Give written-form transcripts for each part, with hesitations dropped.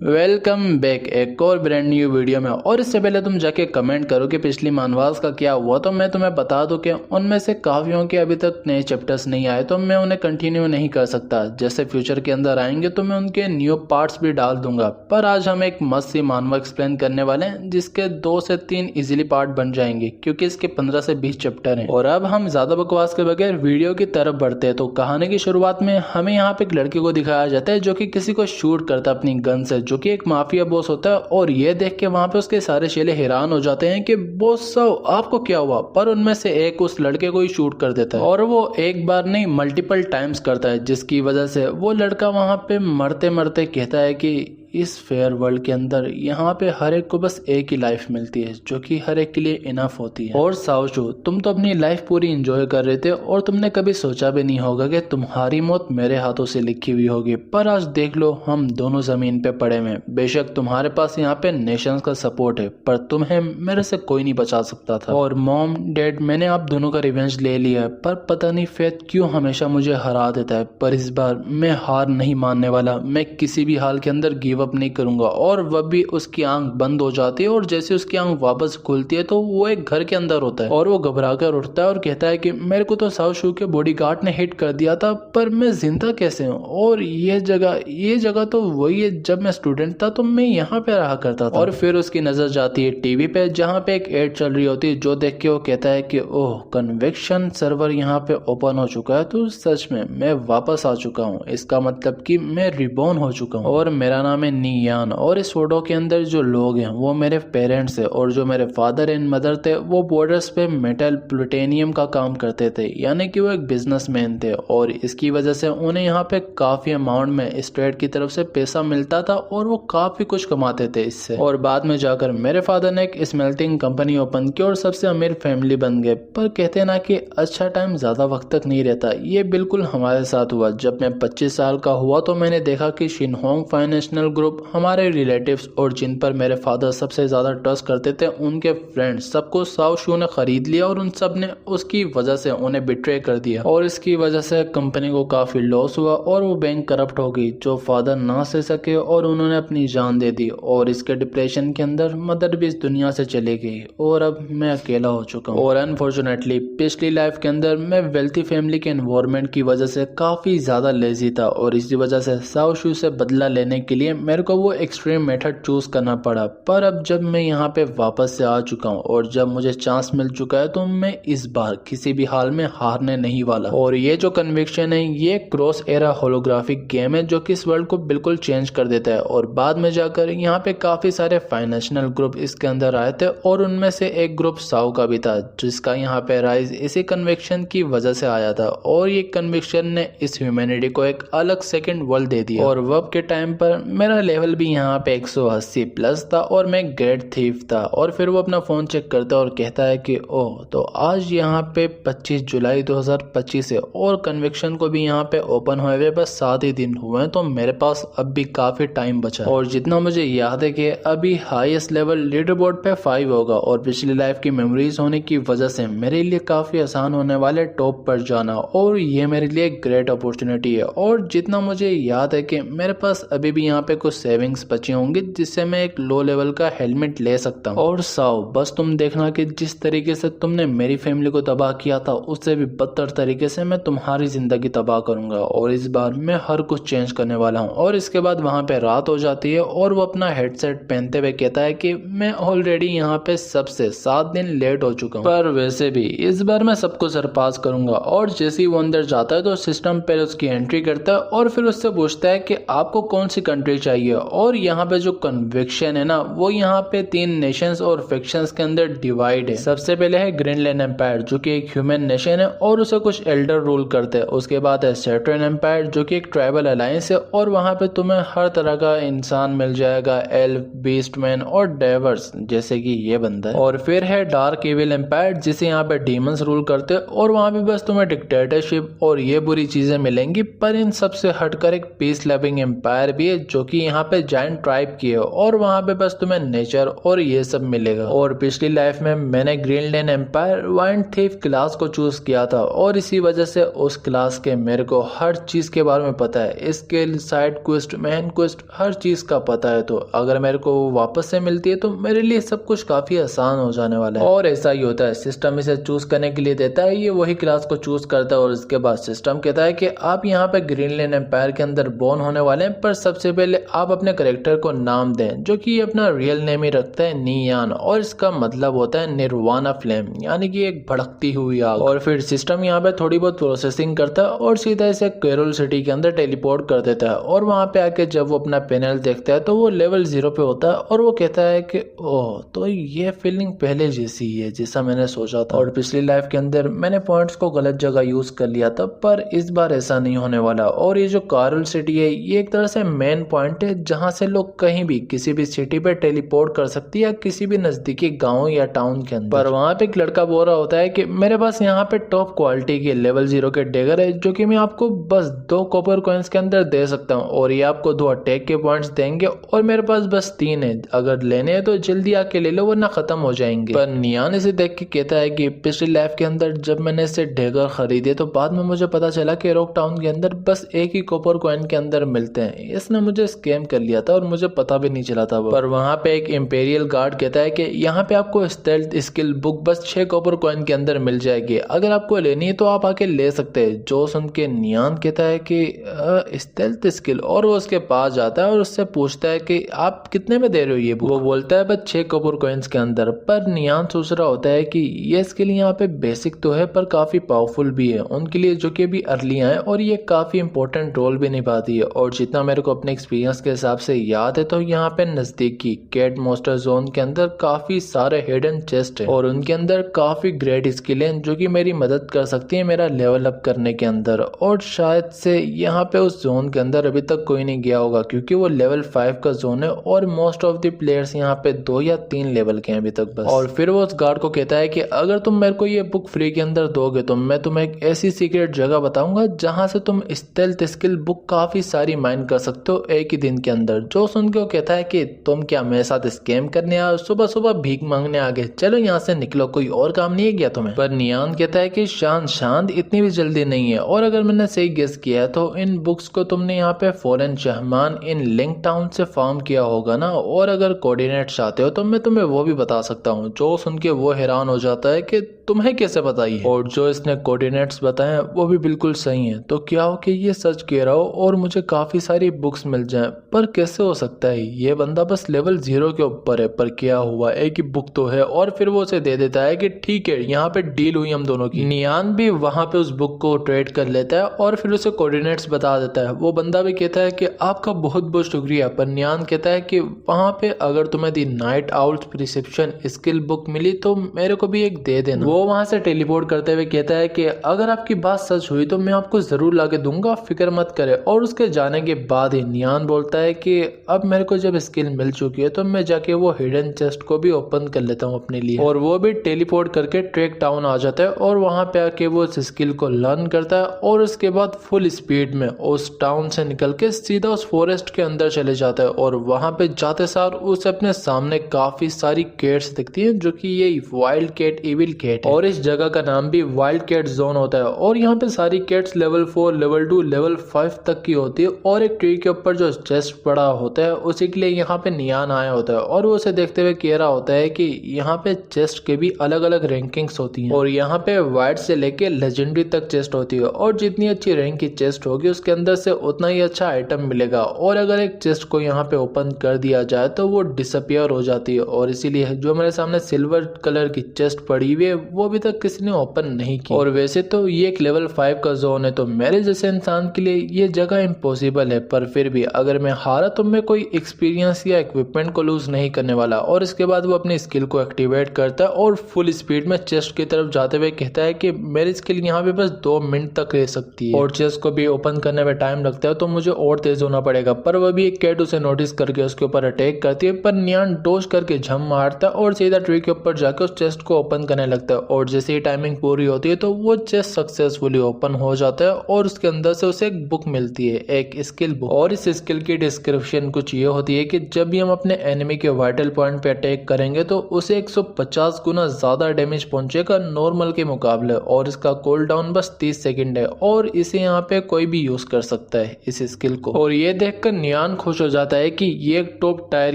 Welcome back एक और brand new video में। और इससे पहले तुम जाके कमेंट करो कि पिछली मानवास का क्या हुआ, तो मैं तुम्हें बता दूं कि उनमें से काफियों के अभी तक नए चैप्टर्स नहीं आए, तो मैं उन्हें कंटिन्यू नहीं कर सकता। जैसे फ्यूचर के अंदर आएंगे तो मैं उनके न्यू पार्ट्स भी डाल दूंगा। पर आज हम एक मस्त सी मानवा एक्सप्लेन करने वाले हैं जिसके 2 से 3 इजीली पार्ट बन जाएंगे, क्योंकि इसके 15 से 20 चैप्टर हैं। और अब हम ज्यादा बकवास के बगैर वीडियो की तरफ बढ़ते हैं। तो कहानी की शुरुआत में हमें यहाँ पे एक लड़के को दिखाया जाता है जो कि किसी को शूट करता है अपनी गन से, जो कि एक माफिया बॉस होता है। और ये देख के वहां पे उसके सारे चेले हैरान हो जाते हैं कि बॉस साहब आपको क्या हुआ। पर उनमें से एक उस लड़के को ही शूट कर देता है, और वो एक बार नहीं मल्टीपल टाइम्स करता है, जिसकी वजह से वो लड़का वहां पे मरते मरते कहता है कि इस फेयर वर्ल्ड के अंदर यहाँ पे हर एक को बस एक ही लाइफ मिलती है, जो कि हर एक के लिए इनफ होती है। और साओशू, तुम तो अपनी लाइफ पूरी एंजॉय कर रहे थे और तुमने कभी सोचा भी नहीं होगा कि तुम्हारी मौत मेरे हाथों से लिखी हुई होगी। पर आज देख लो, हम दोनों जमीन पे पड़े हुए। बेशक तुम्हारे पास यहाँ पे नेशंस का सपोर्ट है, पर तुम्हें मेरे से कोई नहीं बचा सकता था। और मॉम डैड, मैंने आप दोनों का रिवेंज ले लिया है, पर पता नहीं फेथ क्यों हमेशा मुझे हरा देता है। पर इस बार मैं हार नहीं मानने वाला। मैं किसी भी हाल के अंदर गिव अप नहीं करूंगा। और वह भी उसकी आंख बंद हो जाती है, और जैसे उसकी आंख वापस खुलती है तो वो एक घर के अंदर होता है। और वो घबरा कर उठता है और कहता है कि मेरे को तो साओशू के बॉडीगार्ड ने हिट कर दिया था, पर मैं जिंदा कैसे हूँ। और ये जगह तो वही है जब मैं स्टूडेंट था, तो मैं यहाँ पे रहा करता था। और फिर उसकी नजर जाती है टीवी पे, जहाँ पे एक एड चल रही होती है, जो देख के वो कहता है कि ओह, कन्वेक्शन सर्वर यहाँ पे ओपन हो चुका है। तो सच में मैं वापस आ चुका हूँ। इसका मतलब कि मैं रिबॉर्न हो चुका हूँ, और मेरा नाम है नियान। और इस फोटो के अंदर जो लोग हैं वो मेरे पेरेंट्स है, और जो मेरे फादर एंड मदर थे वो बॉर्डर्स पे मेटल प्लूटेनियम का काम करते थे, यानी कि वो एक बिजनेसमैन थे। और इसकी वजह से उन्हें यहाँ पे काफी अमाउंट में स्टेट की तरफ से पैसा मिलता था, और वो काफी कुछ कमाते थे इससे। और बाद में जाकर मेरे फादर ने एक स्मेल्टिंग कंपनी ओपन की और सबसे अमीर फैमिली बन गए। पर कहते ना कि अच्छा टाइम ज्यादा वक्त तक नहीं रहता। ये बिल्कुल हमारे साथ हुआ। जब मैं 25 साल का हुआ तो मैंने देखा कि शिनहोंग फाइनेंशियल ग्रुप, हमारे रिलेटिव्स और जिन पर मेरे फादर सबसे ज्यादा ट्रस्ट करते थे, उनके फ्रेंड्स सबको साओशू ने खरीद लिया, और उन सब ने उसकी वजह से उन्हें बिट्रे कर दिया। और इसकी वजह से कंपनी को काफी लॉस हुआ, और वो बैंक करप्ट हो गई, जो फादर ना सह सके और उन्होंने अपनी जान दे दी। और इसके डिप्रेशन के अंदर मदर भी इस दुनिया से चली गई, और अब मैं अकेला हो चुका हूँ। और अनफॉर्चुनेटली पिछली लाइफ के अंदर मैं वेल्थी फैमिली के एनवायरनमेंट की वजह से काफी ज्यादा लेजी था, और इसी वजह से साओशू से बदला लेने के लिए मेरे को वो एक्सट्रीम मेथड चूज करना पड़ा। पर अब जब मैं यहाँ पे वापस से आ चुका हूँ और जब मुझे चांस मिल चुका है, तो मैं इस बार किसी भी हाल में हारने नहीं वाला। और ये जो कन्विक्शन है, ये क्रॉस एरा होलोग्राफिक गेम है, जो कि इस वर्ल्ड को बिल्कुल चेंज कर देता है। और बाद में जाकर यहाँ पे काफी सारे फाइनेंशियल ग्रुप इसके अंदर आए थे, और उनमें से एक ग्रुप साओ का भी था, जिसका यहाँ पे राइज इसी कन्विक्शन की वजह से आया था। और ये कन्विक्शन ने इस ह्यूमैनिटी को एक अलग सेकंड वर्ल्ड दे दिया। और वब के टाइम पर मेरा लेवल भी यहाँ पे 180 प्लस था, और मैं ग्रेट थीफ था। और फिर वो अपना फोन चेक करता है और कहता है कि ओह, तो आज यहाँ पे 25 जुलाई 2025 है, और कन्विक्शन को भी यहाँ पे ओपन हुए बस 7 ही दिन हुए हैं, तो मेरे पास अब भी काफी टाइम बचा है। और जितना मुझे याद है कि अभी हाईएस्ट लेवल लीडर बोर्ड पे 5 होगा, और पिछली लाइफ की मेमोरीज होने की वजह से मेरे लिए काफी आसान होने वाले टॉप पर जाना, और ये मेरे लिए ग्रेट अपॉर्चुनिटी है। और जितना मुझे याद है कि मेरे पास अभी भी यहाँ पे कुछ सेविंग्स बचे होंगे, जिससे मैं एक लो लेवल का हेलमेट ले सकता हूँ। और साओ, बस तुम देखना कि जिस तरीके से तुमने मेरी फैमिली को तबाह किया था, उससे भी बदतर तरीके से मैं तुम्हारी जिंदगी तबाह करूंगा। और इस बार मैं हर कुछ चेंज करने वाला हूँ। और इसके बाद वहाँ पे रात हो जाती है, और वो अपना हेडसेट पहनते हुए कहता है कि मैं ऑलरेडी यहाँ पे सबसे 7 दिन लेट हो चुका हूँ, पर वैसे भी इस बार मैं सबको सरपास करूंगा। और जैसे ही वो अंदर जाता है तो सिस्टम पहले उसकी एंट्री करता है, और फिर उससे पूछता है कि आपको कौन सी कंट्री चाहिए। और यहाँ पे जो कन्विक्शन है ना, वो यहाँ पे 3 नेशंस और फैक्शंस के अंदर डिवाइड है। सबसे पहले है ग्रीनलैंड एम्पायर, जो कि एक ह्यूमन नेशन है, और उसे कुछ एल्डर रूल करते हैं। उसके बाद है सैटर्न एम्पायर, जो कि एक ट्राइबल अलायंस है, और वहाँ पे तुम्हें हर तरह का इंसान मिल जाएगा, एल्फ, बीस्टमैन और डेवर्स, जैसे कि ये बंदा है। और फिर है डार्क इविल एम्पायर, जिसे यहाँ पे डीमंस रूल करते हैं, और वहाँ पे बस तुम्हें डिक्टेटरशिप और ये बुरी चीजें मिलेंगी। पर इन सबसे हटकर एक पीस लविंग एम्पायर भी है, जो कि यहाँ पे जायंट ट्राइब की है और वहाँ पे बस तुम्हें नेचर और ये सब मिलेगा। और पिछली लाइफ में मैंने Greenland empire wild thief class को चूज किया था और इसी वजह से उस क्लास के मेरे को हर चीज के बारे में पता है। Skill, side quest, main quest, हर चीज का पता है। तो अगर मेरे को वापस से मिलती है तो मेरे लिए सब कुछ काफी आसान हो जाने वाला है। और ऐसा ही होता है, सिस्टम इसे चूज करने के लिए देता है, ये वही क्लास को चूज करता है और इसके बाद सिस्टम कहता है कि आप यहाँ पे ग्रीनलैंड एम्पायर के अंदर बोर्न होने वाले हैं, पर सबसे पहले आप अपने करेक्टर को नाम दें, जो कि अपना रियल नेम ही रखता है नियान, और इसका मतलब होता है निर्वाणा फ्लेम, यानी कि एक भड़कती हुई आग। और फिर सिस्टम यहाँ पे थोड़ी बहुत प्रोसेसिंग करता है और सीधा इसे कैरोल सिटी के अंदर टेलीपोर्ट कर देता है। और वहां पे आके जब वो अपना पैनल देखता है तो वो लेवल 0 पे होता है और वो कहता है कि ओह, तो ये फीलिंग पहले जैसी है जैसा मैंने सोचा था, और पिछली लाइफ के अंदर मैंने पॉइंट्स को गलत जगह यूज कर लिया था, पर इस बार ऐसा नहीं होने वाला। और ये जो कैरोल सिटी है ये एक तरह से मेन पॉइंट है जहां से लोग कहीं भी किसी भी सिटी पे टेलीपोर्ट कर सकती है या किसी भी नजदीकी गाँव या टाउन के अंदर। पर वहां पे एक लड़का बोल रहा होता है कि मेरे पास यहाँ पे टॉप क्वालिटी के लेवल 0 के डेगर है जो कि मैं आपको बस 2 कॉपर कॉइन्स के अंदर दे सकता हूँ, और ये आपको 2 अटैक के पॉइंट्स देंगे और मेरे पास बस 3 है, अगर लेने हैं तो जल्दी आके ले लो वरना खत्म हो जाएंगे। पर नियान इसे देख के कहता है कि पिछली लाइफ के अंदर जब मैंने इसे डेगर खरीदे तो बाद में मुझे पता चला कि रॉक टाउन के अंदर बस एक ही कॉपर कॉइन के अंदर मिलते हैं, इसने मुझे स्कैम कर लिया था और मुझे पता भी नहीं चला था। पर वहां पे एक इंपेरियल गार्ड कहता है कि यहाँ पे आपको स्टेल्थ स्किल बुक बस 6 कॉपर कॉइन के अंदर मिल जाएगी, अगर आपको लेनी है तो आप आके ले सकते हैं। जो सुन के नियान कहता है कि स्टेल्थ स्किल, और वो उसके पास जाता है और उससे पूछता है कि आप कितने में दे रहे हो ये बुक। वो बोलता है बस 6 कॉपर कॉइन्स के अंदर। पर नियान सोच रहा होता है कि ये स्किल यहाँ पे बेसिक तो है पर काफी पावरफुल भी है उनके लिए जो कि अभी अर्ली है, और ये काफी इंपॉर्टेंट रोल भी निभाती है। और जितना मेरे को अपने एक्सपीरियंस के हिसाब से याद है तो यहाँ पे नजदीकी कैट मोस्टर जोन के अंदर काफी सारे हिडन चेस्ट है और उनके अंदर काफी ग्रेट स्किल है जो कि मेरी मदद कर सकती है मेरा लेवल अप करने के अंदर। और शायद से यहाँ पे उस जोन के अंदर अभी तक कोई नहीं गया होगा क्योंकि वो लेवल 5 का जोन है और मोस्ट ऑफ द प्लेयर्स यहाँ पे 2 या 3 लेवल के हैं अभी तक बस। और फिर वो उस गार्ड को कहता है कि अगर तुम मेरे को ये बुक फ्री के अंदर दोगे तो मैं तुम्हें एक ऐसी सीक्रेट जगह बताऊंगा जहां से तुम स्टेल्थ स्किल बुक काफी सारी माइन कर सकते हो एक ही दिन के अंदर। जो सुन के वो कहता है कि तुम क्या मेरे साथ स्कैम करने आए, सुबह सुबह भीख मांगने आ गए, चलो यहाँ से निकलो, कोई और काम नहीं है क्या तुम्हें। पर नियान कहता है कि शांत शांत, इतनी भी जल्दी नहीं है, और अगर मैंने सही गेस किया है तो इन बुक्स को तुमने यहाँ पे फॉरेन शहमान इन लिंक टाउन से फार्म किया होगा ना, और अगर कोऑर्डिनेट चाहते हो तो मैं तुम्हें वो भी बता सकता हूँ। जो सुन के वो हैरान हो जाता है कि तुम्हें कैसे पता ही है, और जो इसने कोऑर्डिनेट्स बताए वो भी बिल्कुल सही हैं। तो क्या हो कि ये सच कह रहा हो और मुझे काफी सारी बुक्स मिल जाएं, पर कैसे हो सकता है, ये बंदा बस लेवल 0 के ऊपर है। पर क्या हुआ, एक ही बुक तो है। और फिर वो उसे दे देता है कि ठीक है, यहाँ पे डील हुई हम दोनों की। नियान भी वहां पे उस बुक को ट्रेड कर लेता है और फिर उसे कोऑर्डिनेट्स बता देता है। वो बंदा भी कहता है कि आपका बहुत बहुत शुक्रिया। पर नियान कहता है कि वहां पे अगर तुम्हें the night out prescription skill book मिली तो मेरे को भी एक दे देना। वो वहां से टेलीपोर्ट करते हुए कहता है कि अगर आपकी बात सच हुई तो मैं आपको जरूर लाके दूंगा, फिक्र मत करे। और उसके जाने के बाद ही नियान बोलता है कि अब मेरे को जब स्किल मिल चुकी है तो मैं जाके वो हिडन चेस्ट को भी ओपन कर लेता हूँ अपने लिए। और वो भी टेलीपोर्ट करके ट्रेक टाउन आ जाता है और वहां पे आके वो उस स्किल को लर्न करता है और उसके बाद फुल स्पीड में उस टाउन से निकल के सीधा उस फॉरेस्ट के अंदर चले जाता है। और वहां पे जाते सार उसे अपने सामने काफी सारी कैट्स दिखती है जो कि ये वाइल्ड कैट, इविल कैट है, और इस जगह का नाम भी वाइल्ड कैट जोन होता है। और यहाँ पे सारी कैट्स लेवल 4, लेवल 2, लेवल 5 तक की होती है। और एक ट्री के ऊपर जो चेस्ट पड़ा होता है उसी के लिए यहाँ पे नियान आया होता है और वो उसे देखते हुए कह रहा होता है कि यहाँ पे चेस्ट के भी अलग अलग रैंकिंग्स होती हैं और यहाँ पे वाइट से लेके लेजेंडरी तक चेस्ट होती है, और जितनी अच्छी रैंक की चेस्ट होगी उसके अंदर से उतना ही अच्छा आइटम मिलेगा। और अगर एक चेस्ट को यहाँ पे ओपन कर दिया जाए तो वो डिसअपियर हो जाती है, और इसीलिए जो मेरे सामने सिल्वर कलर की चेस्ट पड़ी हुई है वो अभी तक किसी ने ओपन नहीं की। और वैसे तो ये एक लेवल 5 का जोन है तो मेरे जैसे इंसान के लिए ये जगह इम्पॉसिबल है, पर फिर भी अगर मैं हारा तो मैं कोई एक्सपीरियंस या इक्विपमेंट को लूज नहीं करने वाला। और इसके बाद वो अपनी स्किल को एक्टिवेट करता है और फुल स्पीड में चेस्ट की तरफ जाते हुए कहता है कि मेरी स्किल यहाँ पे बस 2 मिनट तक रह सकती है और चेस्ट को भी ओपन करने में टाइम लगता है तो मुझे और तेज होना पड़ेगा। पर वह भी एक कैट उसे नोटिस करके उसके ऊपर अटैक करती है, पर नियान डोज करके झम मारता है और सीधा ट्री के ऊपर जाकर उस चेस्ट को ओपन करने लगता है और जैसे ही टाइमिंग पूरी होती है तो वो चेस्ट सक्सेसफुली ओपन हो जाता है और उसके अंदर से उसे एक बुक मिलती है, एक स्किल बुक। और इस स्किल की डिस्क्रिप्शन कुछ ये होती है कि जब भी हम अपने एनिमी के वाइटल पॉइंट पे अटैक करेंगे तो उसे 150 गुना ज्यादा डैमेज पहुंचेगा नॉर्मल के मुकाबले, और इसका कूल डाउन बस 30 सेकंड है और इसे यहाँ पे कोई भी यूज कर सकता है इस स्किल को। और ये देखकर नियान खुश हो जाता है कि ये एक टॉप टायर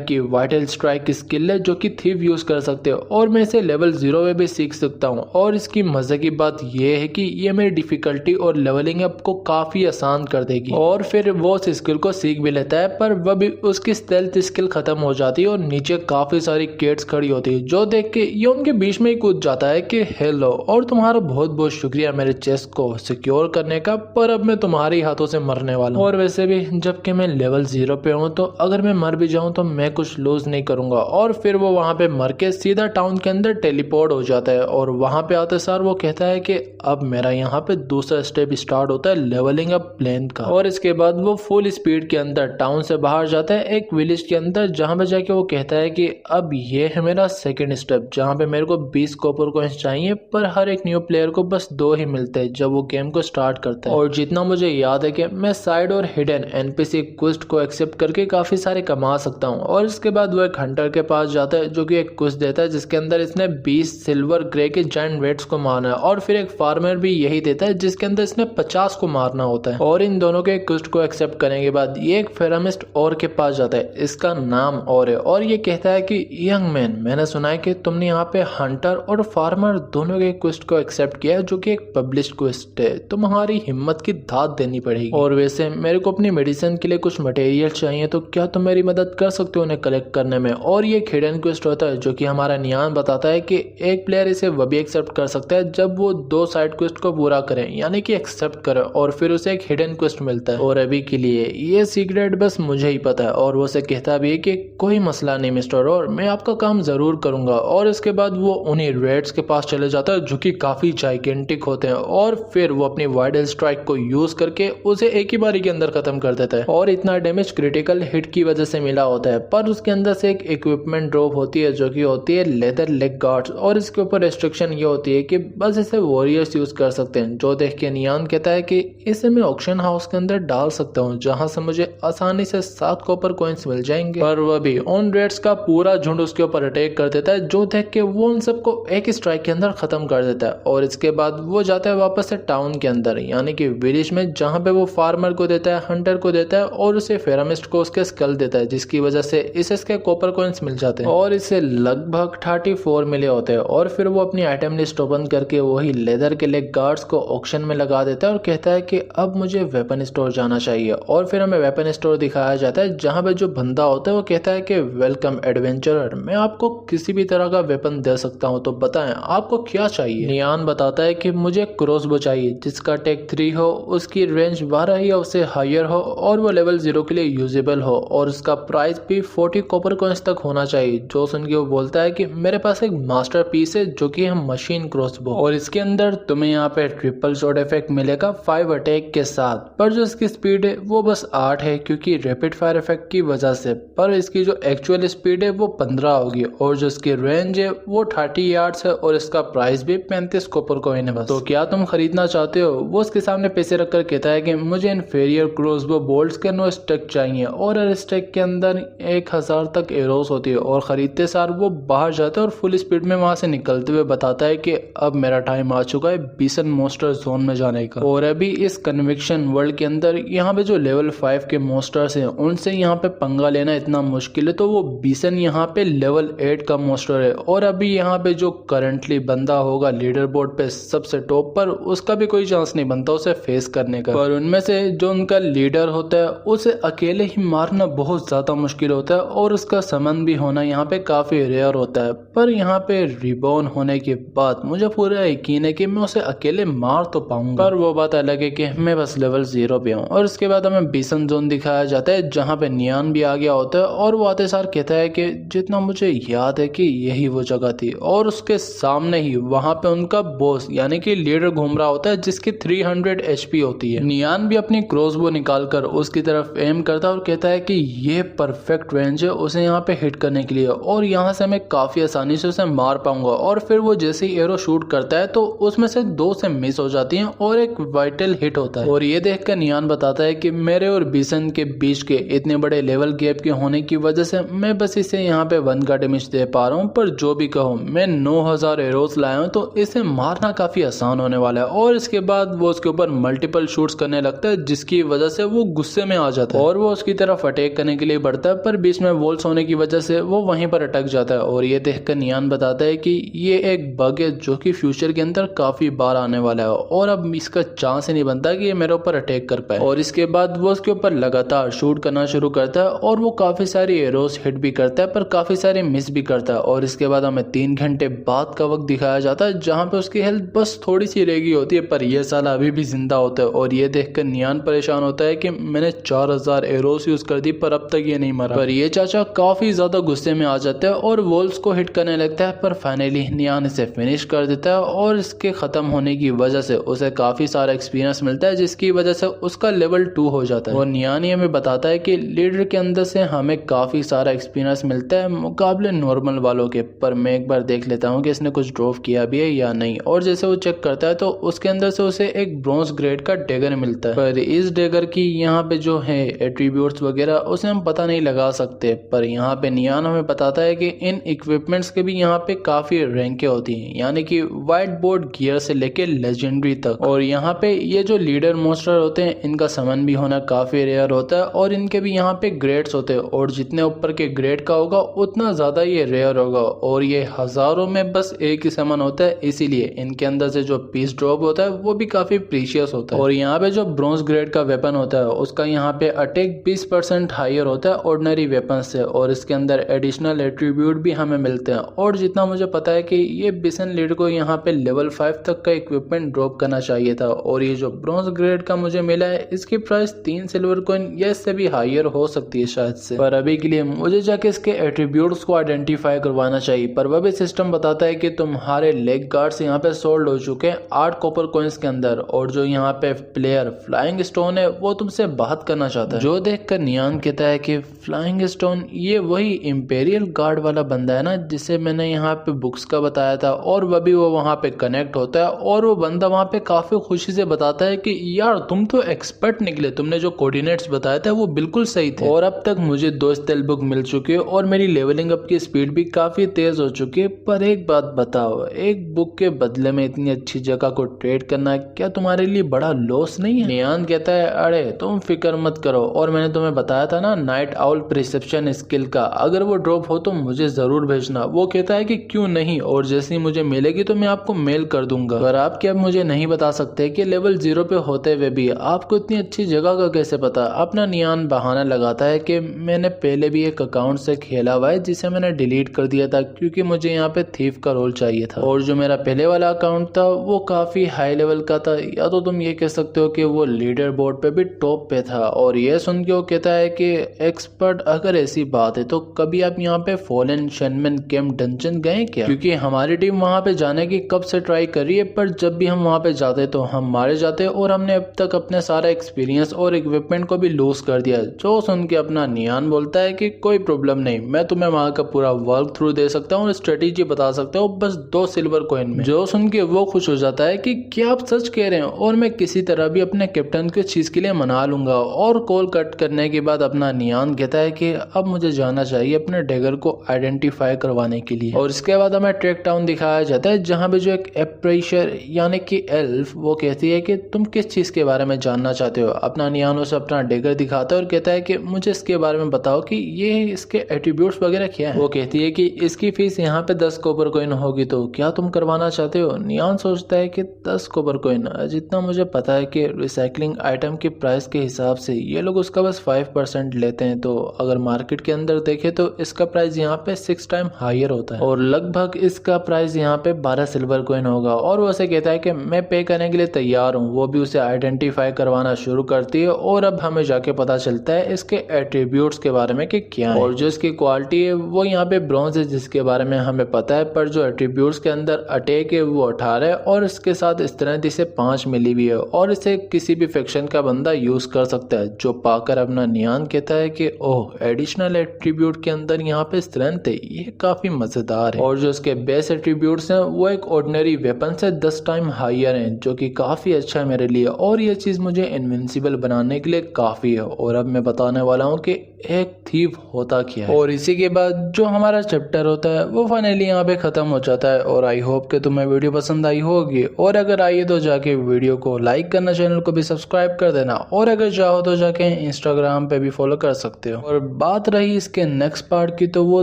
की वाइटल स्ट्राइक स्किल है जो कि थीव यूज कर सकते हो और मैं इसे लेवल 0 में भी सीख सकता हूँ। और इसकी मजे की बात यह है कि ये मेरी डिफिकल्टी और लेवलिंग अप को काफी आसान कर देगी। और फिर वो उस स्किल को सीख भी लेता है, पर वह भी उसकी स्टेल्थ स्किल खत्म हो जाती है और नीचे काफी सारी केट्स खड़ी होती है, जो देख के ये उनके बीच में ही कूद जाता है कि हेलो और तुम्हारा बहुत बहुत शुक्रिया मेरे चेस्ट को सिक्योर करने का, पर अब मैं तुम्हारे हाथों से मरने वाला हूँ। और वैसे भी जबकि मैं लेवल 0 पे हूँ तो अगर मैं मर भी जाऊँ तो मैं कुछ लूज नहीं करूंगा। और फिर वो वहां पे मर के सीधा टाउन के अंदर टेलीपोर्ट हो जाता है और वहां पे आते सार वो कहता है कि अब मेरा यहाँ पे दूसरा स्टेप स्टार्ट होता है लेवलिंग अप प्लेन का। और इसके बाद वो फुल स्पीड के अंदर टाउन से बाहर जाता है एक विलेज के अंदर, जहां पे जाके वो कहता है कि अब ये है मेरा सेकंड स्टेप जहां पे मेरे को 20 कॉपर कॉइंस चाहिए, पर हर एक न्यू प्लेयर को बस 2 ही मिलते हैं जब वो गेम को स्टार्ट करता है। और जितना मुझे याद है कि मैं साइड और हिडन एनपीसी क्वेस्ट को एक्सेप्ट करके काफी सारे कमा सकता हूँ। और इसके बाद वो एक हंटर के पास जाता है जो कि एक क्वेस्ट देता है जिसके अंदर इसने 20 सिल्वर ग्रे के जायंट रेड्स को मारना है, और फिर एक फार्मर भी यही देता है जिसके अंदर इसने 50 को मारना होता है। और इन दोनों के क्वेस्ट को एक्सेप्ट करने के बाद ये एक फेरामिस्ट और के पास जाता है, इसका नाम और है, और ये कहता है कि यंग मैन मैंने सुना है कि तुमने यहाँ पे हंटर और फार्मर दोनों के क्वेस्ट को एक्सेप्ट किया है जो कि एक पब्लिश्ड क्वेस्ट है, तुम्हारी हिम्मत की दाद देनी पड़ेगी। और वैसे मेरे को अपनी मेडिसिन के लिए कुछ मटेरियल चाहिए, तो क्या तुम मेरी मदद कर सकते हो उन्हें कलेक्ट करने में। और ये एक हिडन क्वेस्ट होता है जो कि हमारा नियान बताता है कि एक प्लेयर इसे वो भी एक्सेप्ट कर सकता है जब वो 2 साइड क्वेस्ट को पूरा करे, यानी कि एक्सेप्ट करे, और फिर उसे एक हिडन क्वेस्ट मिलता है। और अभी के लिए ये सीक्रेट बस मुझे ही पता है। और वो उसे कहता भी है कि कोई मसला नहीं मिस्टर, और मैं आपका काम जरूर करूंगा। और इसके बाद वो उन्हीं रेड्स के पास चले जाता है जो कि काफी जाइगेंटिक होते हैं, और फिर वो अपनी वाइडल स्ट्राइक को यूज करके उसे एक ही बारी के अंदर खत्म कर देता है। और इतना डैमेज क्रिटिकल हिट की वजह से मिला होता है, पर उसके अंदर से एक इक्विपमेंट ड्रॉप होती है जो कि होती है लेदर लेग गार्ड्स, और इसके ऊपर रेस्ट्रिक्शन ये होती है कि बस इसे वॉरियर्स यूज कर सकते हैं। जो देख के नियान कहता है कि इसे मैं ऑक्शन हाउस के अंदर डाल सकता हूँ जहां से मुझे आसानी से 7 कॉपर कॉइंस मिल जाएंगे। पर वह भी ऑन रेड्स का पूरा झुंड उसके ऊपर अटैक कर देता है, जो देख के वो उन सबको एक स्ट्राइक के अंदर खत्म कर देता है। और इसके बाद वो जाता है वापस से टाउन के अंदर, यानी कि विलेज में, जहां पे वो फार्मर को देता है, हंटर को देता है और उसे फेरामिस्ट को उसके स्कल देता है, जिसकी वजह से इसके कॉपर कॉइंस मिल जाते हैं। और इसे लगभग 34 मिले होते हैं। और फिर वो अपनी आइटम लिस्ट ओपन करके वही लेदर के लेग गार्ड्स को ऑक्शन में लगा देता है और कहता है कि अब मुझे वेपन स्टोर जाना चाहिए। और फिर हमें वेपन स्टोर दिखाया जाता है जहां पे जो बंदा होता है वो कहता है कि वेलकम एडवेंचरर, मैं आपको किसी भी तरह का वेपन दे सकता हूं, तो बताएं आपको क्या चाहिए। नियान बताता है कि मुझे क्रॉसबो चाहिए जिसका टेक 3 हो, उसकी रेंज 12 या उससे हायर हो, और वो लेवल 0 के लिए यूजेबल हो, और उसका प्राइस भी 40 कॉपर कॉइंस तक होना चाहिए। जो सुन के वो बोलता है कि मेरे पास एक मास्टर पीस है जो कि है मशीन क्रॉसबो, और इसके अंदर तुम्हें यहाँ पे ट्रिपल शॉट इफेक्ट मिलेगा 5 अटैक के साथ, पर जो इसकी स्पीड है वो बस 8 है क्योंकि रैपिड फायर इफेक्ट की वजह से, पर इसकी जो एक्चुअल स्पीड है वो 15 होगी, और जो इसकी रेंज है वो 30 यार्ड्स है, और इसका प्राइस भी 35 कॉपर कॉइन है बस। तो क्या तुम खरीदना चाहते हो। वो उसके सामने पैसे रखकर कहता है कि मुझे इन्फीरियर क्रॉसबो बोल्ट्स के 9 स्टैक चाहिए, और हर स्टैक के अंदर 1000 तक एरोस होती है। और खरीदते सार वो बाहर जाता है और फुल स्पीड में वहां से निकलते हुए बताता है कि अब मेरा टाइम आ चुका है बीसन मोस्टर जोन में जाने का। और अभी इस कन्विक्शन वर्ल्ड के अंदर यहाँ पे जो लेवल 5 के मोस्टर्स हैं उनसे यहाँ पे पंगा लेना इतना मुश्किल है, तो वो बीसन यहाँ पे लेवल 8 का मोस्टर है। और अभी यहाँ पे जो करंटली बंदा होगा लीडर बोर्ड पे सबसे टॉप पर, उसका भी कोई चांस नहीं बनता उसे फेस करने का। पर उनमें से जो उनका लीडर होता है उसे अकेले ही मारना बहुत ज्यादा मुश्किल होता है, और उसका समन भी होना यहाँ पे काफी रेयर होता है। पर यहाँ पे रिबॉर्न होने के बाद मुझे पूरा यकीन है कि मैं उसे अकेले मार तो पाऊंगा। पर वो बात अलग है कि मैं बस लेवल 0 पे हूँ। और उसके बाद हमें बीसन जोन दिखाया जाता है जहाँ पे नियान भी आ गया होता है, और वो आते सार कहता है कि जितना मुझे याद है कि यही वो जगह थी, और उसके सामने ही वहां पे उनका बॉस यानी कि लीडर घूम रहा होता है जिसकी 300 HP होती है। नियान भी अपनी क्रॉसबो निकालकर उसकी तरफ एम करता है और कहता है कि ये परफेक्ट रेंज है उसे यहाँ पे हिट करने के लिए, और यहाँ से मैं काफी आसानी से उसे मार पाऊंगा। और फिर वो जैसे ही एरो शूट करता है तो उसमें से 2 से मिस हो जाती हैं और एक वाइटल हिट होता है। और ये देखकर नियान बताता है कि मेरे और बिसन के बीच के इतने बड़े लेवल गैप के होने की वजह से मैं बस इसे यहाँ पे 1 का डैमेज दे पा रहा हूँ, पर जो भी कहो मैं 9000 एरोस लाया हूँ तो इसे मारना काफी आसान होने वाला है। और इसके बाद वो उसके ऊपर मल्टीपल शूट्स करने लगता है, जिसकी वजह से वो गुस्से में आ जाता है और वो उसकी तरफ अटैक करने के लिए बढ़ता है, पर बीच में वॉल्स होने की वजह से वो वहीं पर अटक जाता है। और ये देखकर नियान बताता है कि ये एक बग है जो कि फ्यूचर के अंदर काफी बार आने वाला है और अब इसका चांस ही नहीं बनता कि ये मेरे ऊपर अटैक कर पाए। और इसके बाद वो उसके ऊपर लगातार शूट करना शुरू करता है और वो काफी सारी एरोस हिट भी करता है पर काफी सारे मिस भी करता है। और इसके बाद हमें 3 घंटे बाद का वक्त दिखाया जाता है जहाँ पे उसकी हेल्थ बस थोड़ी सी रह गई होती है, पर यह साला अभी भी जिंदा होता है। और ये देखकर नियान परेशान होता है कि मैंने 4000 एरोस यूज कर दी पर अब तक ये नहीं मरा। पर ये चाचा काफी ज्यादा गुस्से में आ जाता है और वॉल्स को हिट करने लगता है, पर फाइनली नियान इसे फिनिश कर देता है और इसके खत्म होने की वजह से उसे काफी सारा एक्सपीरियंस मिलता है, जिसकी वजह से उसका लेवल 2 हो जाता है। और नियान ही हमें बताता है कि लीडर के अंदर से हमें काफी सारा एक्सपीरियंस मिलता है मुकाबले नॉर्मल वालों के, पर मैं एक बार देख लेता हूँ कि इसने कुछ ड्रॉप किया भी है या नहीं। और जैसे वो चेक करता है तो उसके अंदर से उसे एक ब्रॉन्ज ग्रेड का डेगर मिलता है, पर इस डेगर की यहाँ पे जो है एट्रीब्यूट्स वगैरह उसे हम पता नहीं लगा सकते। पर यहाँ पे नियान हमें बताता है कि इन इक्विपमेंट्स के भी यहाँ पे काफी रैंकें होती हैं, यानी कि व्हाइट बोर्ड गियर से लेके लेजेंडरी तक। और यहाँ पे ये जो लीडर मोस्टर होते हैं इनका समन भी होना काफी रेयर होता है और इनके भी यहाँ पे ग्रेड्स होते हैं, और जितने ऊपर के ग्रेड का होगा उतना ज्यादा ये रेयर होगा। और ये हजारों में बस एक ही समन होता है, इसीलिए इनके अंदर से जो पीस ड्रॉप होता है वो भी काफी प्रीशियस होता है। और यहाँ पे जो ब्रॉन्ज ग्रेड का वेपन होता है उसका यहाँ पे अटैक 20% हायर होता है ऑर्डिनरी वेपन से, और इसके अंदर एडिशनल एट्रीब्यूट भी हमें मिलते हैं। और जितना मुझे पता है कि ये बिसन लीड को यहाँ पे लेवल 5 तक का इक्विपमेंट ड्रॉप करना चाहिए था, और ये जो ब्रॉन्ज ग्रेड का मुझे मिला है इसकी प्राइस 3 सिल्वर कॉइन या इससे भी हायर हो सकती है शायद से। पर अभी के लिए मुझे जाके इसके एट्रीब्यूट्स को आइडेंटिफाई करवाना चाहिए। पर वह भी सिस्टम बताता है कि तुम्हारे लेग गार्ड्स यहाँ पे सोल्ड हो चुके हैं 8 कॉपर कॉइन्स के अंदर, और जो यहाँ पे प्लेयर फ्लाइंग स्टोन है वो तुमसे बात करना चाहता है। जो देखकर नियान कहता है कि फ्लाइंग स्टोन ये वही इंपेरियल गार्ड वाला बंदा है ना जिसे मैंने यहाँ पे बुक्स का बताया था, और वह भी वो वहाँ पे कनेक्ट होता है और वो बंदा वहाँ पे काफी खुशी से बताता है कि यार तुम तो एक्सपर्ट निकले, तुमने जो कोऑर्डिनेट्स बताए थे वो बिल्कुल सही थे, और अब तक मुझे 2 स्टेल बुक मिल चुकी है और मेरी लेवलिंग अप की स्पीड भी काफी तेज हो चुकी है। पर एक बात बताओ, एक बुक के बदले में इतनी अच्छी जगह को ट्रेड करना क्या तुम्हारे लिए बड़ा लॉस नहीं है? नियान कहता है अरे तुम फिक्र मत करो, और मैंने तुम्हें बताया था ना नाइट आउल प्रिसेप्शन स्किल का, अगर वो ड्रॉप हो तो मुझे जरूर भेजना। वो कहता है कि क्यों नहीं, और जैसे ही मुझे मिलेगी तो मैं आपको मेल कर दूंगा। पर आप क्या मुझे नहीं बता सकते कि लेवल 0 पे होते हुए भी आपको इतनी अच्छी जगह का कैसे पता? अपना नियान बहाना लगाता है कि मैंने पहले भी एक अकाउंट से खेला हुआ है जिसे मैंने डिलीट कर दिया था क्योंकि मुझे यहाँ पे थीफ का रोल चाहिए था, और जो मेरा पहले वाला अकाउंट था वो काफी हाई लेवल का था, या तो तुम ये कह सकते हो कि वो लीडर बोर्ड पे भी टॉप पे था। और ये सुन के वो कहता है कि एक्सपर्ट अगर ऐसी बात है तो कभी आप यहाँ पे फॉलन शेनमैन कैंप डंजन गए क्या? क्योंकि हमारी टीम वहाँ पे जाने की कब से ट्राई कर रही है, पर जब भी हम वहाँ पे जाते तो हम मारे जाते, और हमने अब तक अपने सारा एक्सपीरियंस और इक्विपमेंट को भी लूज कर दिया। जो सुन के अपना नियान बोलता है कि कोई प्रॉब्लम नहीं, मैं तुम्हें वहाँ का पूरा वर्क थ्रू दे सकता हूँ और स्ट्रेटेजी बता सकता हूँ बस 2 सिल्वर कॉइन में। जो सुन के वो खुश हो जाता है कि क्या आप सच कह रहे हैं, और मैं किसी तरह भी अपने कैप्टन को चीज के लिए मना लूंगा। और कॉल कट करने के बाद अपना नियान कहता है कि अब मुझे जाना चाहिए अपने डेगर को आइडेंटिफाई करवाने के लिए। और इसके बाद हमें ट्रैक टाउन दिखाया जाता है जहाँ पे जो एक एप्रेशर यानी कि एल्फ वो कहती है कि तुम किस चीज के बारे में जानना चाहते हो। अपना नियान उसे अपना डेगर दिखाता है और कहता है कि मुझे इसके बारे में बताओ कि ये इसके एट्रीब्यूट्स वगैरह क्या है। वो कहती है कि इसकी फीस यहाँ पे 10 कॉपर कॉइन होगी, तो क्या तुम करवाना चाहते हो? नियान सोचता है कि 10 कॉपर कॉइन, जितना मुझे पता है कि रिसाइकलिंग आइटम की प्राइस के हिसाब से ये लोग उसका बस 5% लेते हैं, तो अगर मार्केट के अंदर देखे तो इसका प्राइस यहाँ पे 6 टाइम हायर होता है, और लगभग इसका प्राइस यहाँ पे 12 सिल्वर कॉइन होगा। और वो उसे कहता है कि मैं पे करने के लिए तैयार हूँ। वो भी उसे आइडेंटिफाई करवाना शुरू करती है, और अब हमें जाके पता चलता है इसके एट्रीब्यूट्स के बारे में कि क्या है, और जो इसकी क्वालिटी है वो यहाँ पे ब्रॉन्ज है जिसके बारे में हमें पता है, पर जो एट्रीब्यूट्स के अंदर अटैक है वो 18 है, और इसके साथ स्ट्रेंथ इसे 5 मिली हुई है, और इसे किसी भी फैक्शन का बंदा यूज कर सकता है। जो पाकर अपना नियान कहता है कि ओह एडिशनल एट्रीब्यूट के अंदर यहाँ पे स्ट्रेंथ है, ये काफी मजेदार है। और जो इसके बेस एट्रीब्यूट्स हैं वो एक ऑर्डिनरी वेपन से 10 टाइम हायर हैं, जो कि काफ़ी अच्छा है मेरे लिए, और ये चीज़ मुझे इनविंसिबल बनाने के लिए काफ़ी है। और अब मैं बताने वाला हूँ कि एक थीव होता क्या है, और इसी के बाद जो हमारा चैप्टर होता है वो फाइनली यहाँ पे ख़त्म हो जाता है। और आई होप कि तुम्हें वीडियो पसंद आई होगी, और अगर आई तो जाके वीडियो को लाइक करना, चैनल को भी सब्सक्राइब कर देना, और अगर चाहो तो जाके इंस्टाग्राम पे भी फॉलो कर सकते हो। और बात रही इसके नेक्स्ट पार्ट की, तो वो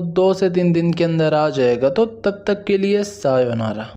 2 से 3 दिन के अंदर आ जाएगा, तो तब तक के लिए सायोनारा।